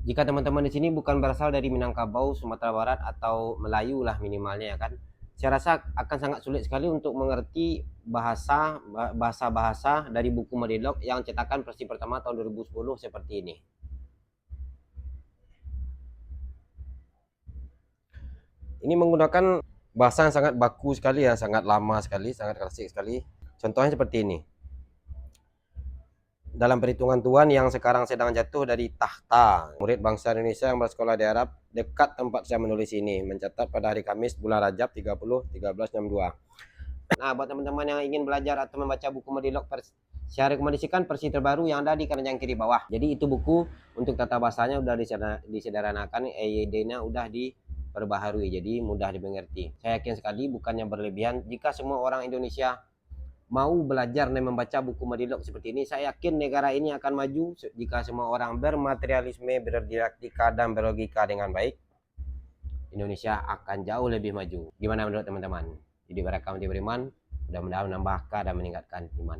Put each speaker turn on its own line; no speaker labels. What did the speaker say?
Jika teman-teman di sini bukan berasal dari Minangkabau, Sumatera Barat atau Melayu lah minimalnya ya kan. Saya rasa akan sangat sulit sekali untuk mengerti bahasa-bahasa dari buku Madilog yang cetakan versi pertama tahun 2010 seperti ini. Ini menggunakan bahasa yang sangat baku sekali ya, sangat lama sekali, sangat klasik sekali. Contohnya seperti ini. Dalam perhitungan Tuhan yang sekarang sedang jatuh dari tahta, murid bangsa Indonesia yang bersekolah di Arab dekat tempat saya menulis ini, mencatat pada hari Kamis bulan Rajab 30 1362. Nah, buat teman-teman yang ingin belajar atau membaca buku Madilog, saya rekomendasikan versi terbaru yang ada di kanan kiri bawah. Jadi itu buku untuk tata bahasanya udah disederhanakan, EYD-nya udah diperbaharui, jadi mudah dimengerti. Saya yakin sekali, bukannya berlebihan, jika semua orang Indonesia mau belajar dan membaca buku Madilog seperti ini, saya yakin negara ini akan maju jika semua orang bermaterialisme, berdidaktika, dan berlogika dengan baik. Indonesia akan jauh lebih maju. Gimana menurut teman-teman? Jadi barakam beriman, mudah-mudahan menambahkan dan meningkatkan iman.